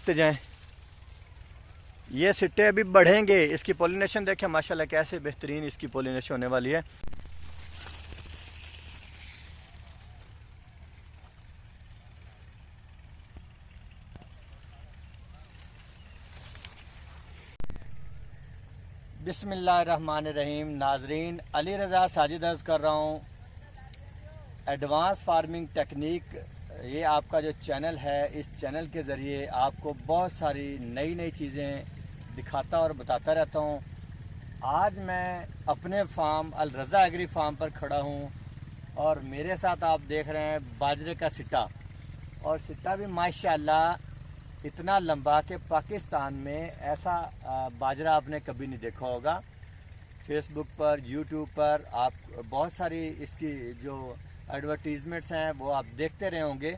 देखते जाएं। ये सिट्टे अभी बढ़ेंगे। इसकी पॉलिनेशन देखें माशाल्लाह कैसे बेहतरीन इसकी पॉलिनेशन होने वाली है। बिस्मिल्लाहिर्रहमानिर्रहीम। नाजरीन, अली रज़ा साजिद अर्ज़ कर रहा हूँ। एडवांस फार्मिंग टेक्निक, ये आपका जो चैनल है, इस चैनल के ज़रिए आपको बहुत सारी नई नई चीज़ें दिखाता और बताता रहता हूँ। आज मैं अपने फार्म अल रज़ा एग्री फार्म पर खड़ा हूँ और मेरे साथ आप देख रहे हैं बाजरे का सिट्टा। और सिट्टा भी माशाल्लाह इतना लंबा कि पाकिस्तान में ऐसा बाजरा आपने कभी नहीं देखा होगा। फेसबुक पर, यूट्यूब पर आप बहुत सारी इसकी जो एडवर्टीज़मेंट्स हैं वो आप देखते रहे होंगे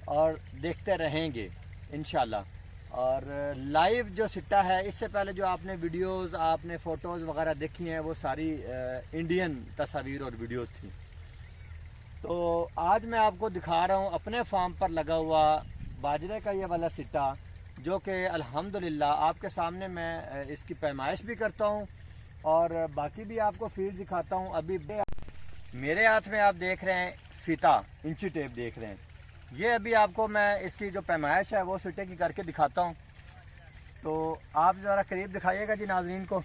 और देखते रहेंगे इंशाल्लाह। और लाइव जो सिट्टा है, इससे पहले जो आपने वीडियोस, आपने फ़ोटोज़ वगैरह देखी हैं वो सारी इंडियन तस्वीर और वीडियोस थी। तो आज मैं आपको दिखा रहा हूँ अपने फार्म पर लगा हुआ बाजरे का ये वाला सिट्टा, जो कि अल्हम्दुलिल्लाह आपके सामने मैं इसकी पैमाइश भी करता हूँ और बाकी भी आपको फील्ड दिखाता हूँ। अभी मेरे हाथ में आप देख रहे हैं फीता, इंची टेप देख रहे हैं। ये अभी आपको मैं इसकी जो पैमाइश है वो सिट्टे की करके दिखाता हूँ। तो आप ज़रा करीब दिखाइएगा जी नाज़रीन को।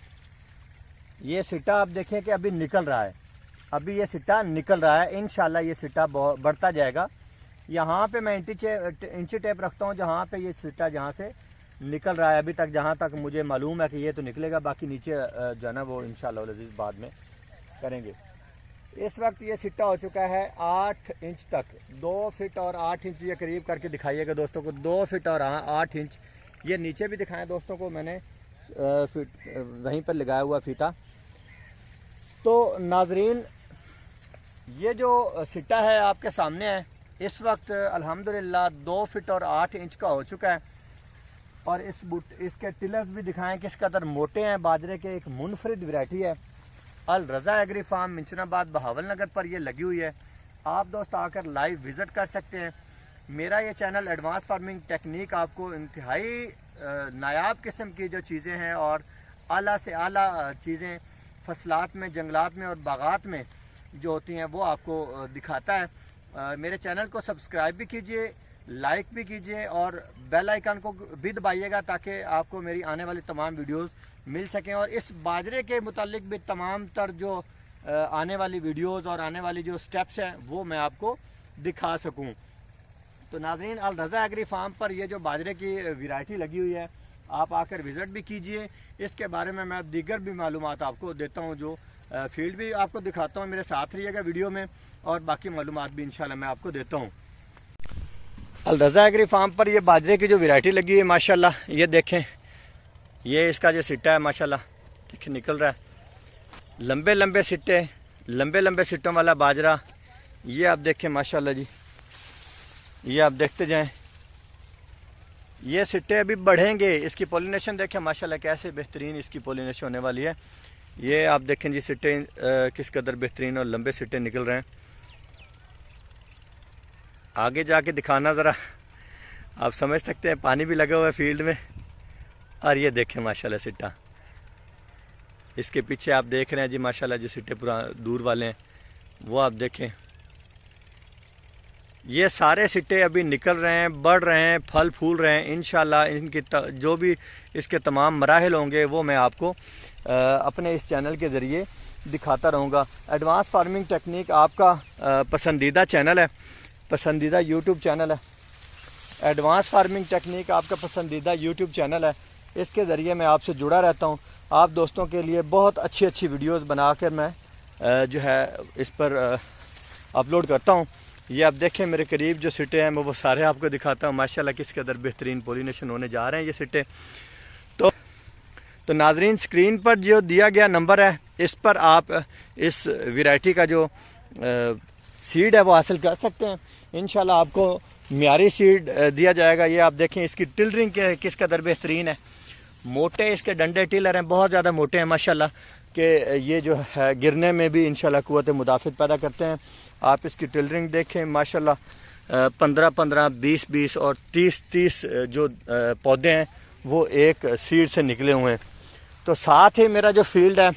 ये सिट्टा आप देखें कि अभी निकल रहा है, अभी ये सिट्टा निकल रहा है। इंशाल्लाह ये सिट्टा बढ़ता जाएगा। यहाँ पे मैं इंची टेप रखता हूँ जहाँ पे ये सिट्टा जहाँ से निकल रहा है अभी तक, जहाँ तक मुझे मालूम है कि ये तो निकलेगा। बाकी नीचे जो है ना वो इंशाल्लाह अज़ीज़ बाद में करेंगे। इस वक्त ये सिट्टा हो चुका है 8 इंच तक, 2 फीट और 8 इंच। ये करीब करके दिखाइएगा दोस्तों को, 2 फीट और 8 इंच। ये नीचे भी दिखाएं दोस्तों को, मैंने वहीं पर लगाया हुआ फीता। तो नाजरीन, ये जो सिट्टा है आपके सामने है, इस वक्त अल्हम्दुलिल्लाह 2 फीट और 8 इंच का हो चुका है। और इसके टिलर्स भी दिखाएं किस कदर मोटे हैं। बाजरे के एक मुनफरिद वैरायटी है। अल रज़ा एग्री फार्म मिंचनाबाद बहावल नगर पर ये लगी हुई है। आप दोस्त आकर लाइव विज़िट कर सकते हैं। मेरा ये चैनल एडवांस फार्मिंग टेक्निक आपको इंतहाई नायाब किस्म की जो चीज़ें हैं और आला से आला चीज़ें फसलात में, जंगलात में और बागात में जो होती हैं वो आपको दिखाता है। मेरे चैनल को सब्सक्राइब भी कीजिए, लाइक भी कीजिए और बेल आइकन को भी दबाइएगा ताकि आपको मेरी आने वाली तमाम वीडियोस मिल सकें। और इस बाजरे के मुतालिक भी तमाम तर जो आने वाली वीडियोस और आने वाली जो स्टेप्स हैं वो मैं आपको दिखा सकूं। तो नाज़रीन, अल रज़ा एग्री फार्म पर ये जो बाजरे की वैरायटी लगी हुई है, आप आकर विज़िट भी कीजिए। इसके बारे में मैं दीगर भी मालूमात आपको देता हूँ, जो फील्ड भी आपको दिखाता हूँ। मेरे साथ रहिएगा वीडियो में और बाकी मालूमात भी इंशाल्लाह मैं आपको देता हूँ। अल रज़ा एग्री फार्म पर ये बाजरे की जो वैरायटी लगी है माशाल्लाह, ये देखें, ये इसका जो सिट्टा है माशाल्लाह देखें निकल रहा है। लंबे लंबे सिट्टे, लंबे लंबे सिट्टों वाला बाजरा ये आप देखें माशाल्लाह जी। ये आप देखते जाएं, ये सिट्टे अभी बढ़ेंगे। इसकी पॉलिनेशन देखें माशाल्लाह कैसे बेहतरीन इसकी पॉलिनेशन होने वाली है। ये आप देखें जी सिट्टे किस कदर बेहतरीन और लंबे सिट्टे निकल रहे हैं। आगे जाके दिखाना ज़रा, आप समझ सकते हैं, पानी भी लगा हुआ है फील्ड में। और ये देखें माशाल्लाह सिट्टा, इसके पीछे आप देख रहे हैं जी माशाल्लाह जो सिट्टे पूरा दूर वाले हैं वो आप देखें। ये सारे सिट्टे अभी निकल रहे हैं, बढ़ रहे हैं, फल फूल रहे हैं। इंशाल्लाह इनकी जो भी इसके तमाम मराहिल होंगे वो मैं आपको अपने इस चैनल के ज़रिए दिखाता रहूँगा। एडवांस फार्मिंग टेक्निक आपका पसंदीदा चैनल है, पसंदीदा यूट्यूब चैनल है। एडवांस फार्मिंग टेक्निक आपका पसंदीदा यूट्यूब चैनल है। इसके ज़रिए मैं आपसे जुड़ा रहता हूँ। आप दोस्तों के लिए बहुत अच्छी अच्छी वीडियोस बनाकर मैं जो है इस पर अपलोड करता हूँ। ये आप देखें मेरे करीब जो सिट्टे हैं मैं वो सारे आपको दिखाता हूँ। माशाल्लाह किस कदर बेहतरीन पॉलिनेशन होने जा रहे हैं ये सिट्टे। तो नाजरीन, स्क्रीन पर जो दिया गया नंबर है, इस पर आप इस वैरायटी का जो सीड है वो हासिल कर सकते हैं। इंशाल्लाह आपको म्यारी सीड दिया जाएगा। ये आप देखें इसकी टिलरिंग किस कदर बेहतरीन है। मोटे इसके डंडे टिलर हैं, बहुत ज़्यादा मोटे हैं माशाल्लाह, कि ये जो है गिरने में भी इंशाल्लाह कुव्वत मुदाफ़ित पैदा करते हैं। आप इसकी टिलरिंग देखें माशाल्लाह 15-15, 20-20 और 30-30 जो पौधे हैं वो एक सीड से निकले हुए हैं। तो साथ ही मेरा जो फील्ड है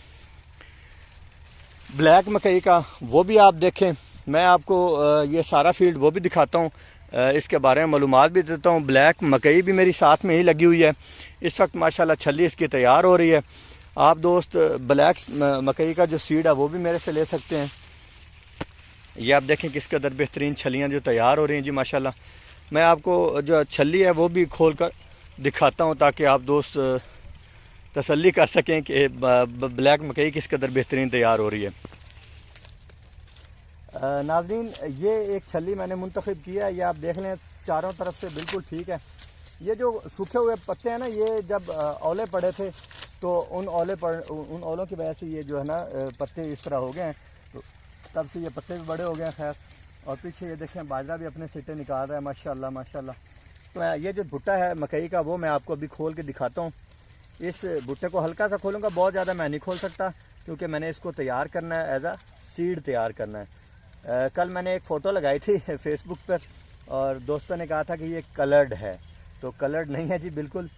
ब्लैक मकई का वो भी आप देखें, मैं आपको ये सारा फील्ड वो भी दिखाता हूँ, इसके बारे में मालूमात भी देता हूँ। ब्लैक मकई भी मेरी साथ में ही लगी हुई है। इस वक्त माशाल्लाह छली इसकी तैयार हो रही है। आप दोस्त ब्लैक मकई का जो सीड है वो भी मेरे से ले सकते हैं। ये आप देखें किस कदर बेहतरीन छलियाँ जो तैयार हो रही हैं जी माशाल्लाह। मैं आपको जो छली है वो भी खोल कर दिखाता हूँ ताकि आप दोस्त तसल्ली कर सकें कि ब्लैक मकई किस कदर बेहतरीन तैयार हो रही है। नाज़रीन, ये एक छली मैंने मुंतखब किया है, ये आप देख लें चारों तरफ से बिल्कुल ठीक है। ये जो सूखे हुए पत्ते हैं ना, ये जब औले पड़े थे तो उन औलों की वजह से ये जो है ना पत्ते इस तरह हो गए हैं, तो तब से ये पत्ते भी बड़े हो गए हैं। खैर, और पीछे ये देखें बाजरा भी अपने सिट्टे निकाल रहा है माशाल्लाह माशाल्लाह। तो ये जो भुट्टा है मकई का वो मैं आपको अभी खोल के दिखाता हूँ। इस भुट्टे को हल्का सा खोलूँगा, बहुत ज़्यादा मैं नहीं खोल सकता क्योंकि मैंने इसको तैयार करना है, एज आ सीड तैयार करना है। कल मैंने एक फ़ोटो लगाई थी फेसबुक पर और दोस्तों ने कहा था कि ये कलर्ड है, तो कलर्ड नहीं है जी बिल्कुल।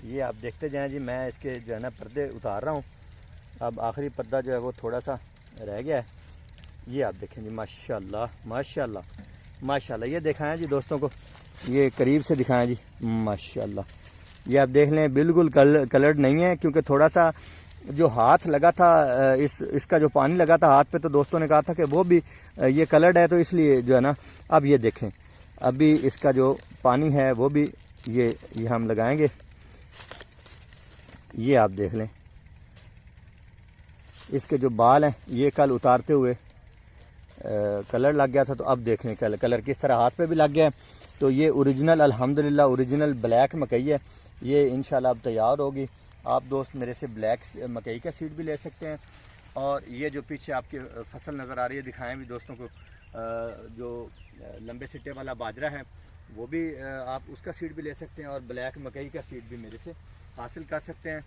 ये आप देखते जाएं जी, मैं इसके जो है ना पर्दे उतार रहा हूँ। अब आखिरी पर्दा जो है वो थोड़ा सा रह गया है। ये आप देखें जी माशाल्लाह माशाल्लाह माशाल्लाह। ये दिखाएं जी दोस्तों को, ये करीब से दिखाएं जी माशाल्लाह। ये आप देख लें बिल्कुल कलर्ड नहीं है, क्योंकि थोड़ा सा जो हाथ लगा था इसका जो पानी लगा था हाथ पे, तो दोस्तों ने कहा था कि वो भी ये कलर्ड है, तो इसलिए जो है ना। अब ये देखें, अभी इसका जो पानी है वो भी ये हम लगाएंगे। ये आप देख लें, इसके जो बाल हैं ये कल उतारते हुए कलर लग गया था, तो अब देख लें कलर किस तरह हाथ पे भी लग गया है। तो ये ओरिजिनल अल्हम्दुलिल्लाह ओरिजिनल ब्लैक मकई है। ये इंशाल्लाह अब तैयार होगी। आप दोस्त मेरे से ब्लैक मकई का सीड भी ले सकते हैं। और ये जो पीछे आपकी फसल नज़र आ रही है, दिखाएं भी दोस्तों को, जो लंबे सिट्टे वाला बाजरा है वो भी आप उसका सीड भी ले सकते हैं और ब्लैक मकई का सीड भी मेरे से हासिल कर सकते हैं।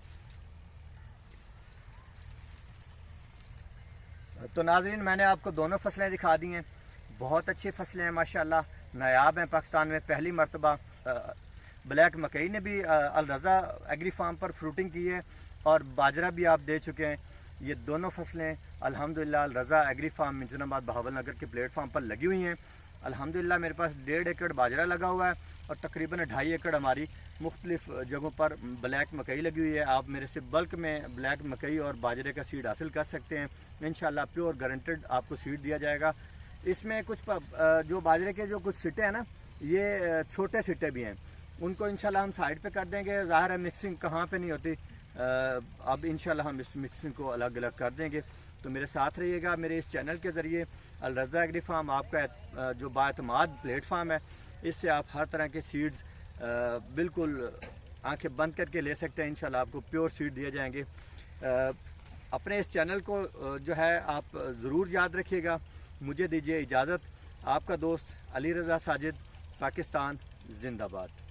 तो नाज़रीन, मैंने आपको दोनों फसलें दिखा दी हैं। बहुत अच्छी फसलें हैं माशाल्लाह, नायाब हैं। पाकिस्तान में पहली मरतबा ब्लैक मकई ने भी अल रज़ा एग्री फार्म पर फ्रूटिंग की है और बाजरा भी आप दे चुके हैं। ये दोनों फसलें अल्हम्दुलिल्लाह अल रज़ा एग्री फार्म मिंजनाबाद बहावल नगर के प्लेटफार्म पर लगी हुई हैं। अल्हम्दुलिल्लाह मेरे पास 1.5 एकड़ बाजरा लगा हुआ है और तकरीबन 2.5 एकड़ हमारी मुख्तलिफ जगहों पर ब्लैक मकई लगी हुई है। आप मेरे से बल्क में ब्लैक मकई और बाजरे का सीड हासिल कर सकते हैं। इंशाल्लाह प्योर गारंटेड आपको सीड दिया जाएगा। इसमें कुछ जो बाजरे के जो कुछ सिट्टे हैं ना, ये छोटे सिट्टे भी हैं, उनको इंशाल्लाह हम साइड पे कर देंगे। ज़ाहिर है मिक्सिंग कहाँ पे नहीं होती, अब इंशाल्लाह हम इस मिक्सिंग को अलग अलग कर देंगे। तो मेरे साथ रहिएगा। मेरे इस चैनल के ज़रिए अल रज़ा एग्री फार्म आपका जो बाएतमाद प्लेटफार्म है, इससे आप हर तरह के सीड्स बिल्कुल आंखें बंद करके ले सकते हैं। इंशाल्लाह आपको प्योर सीड दिए जाएंगे। अपने इस चैनल को जो है आप ज़रूर याद रखिएगा। मुझे दीजिए इजाज़त। आपका दोस्त अली रज़ा साजिद, पाकिस्तान जिंदाबाद।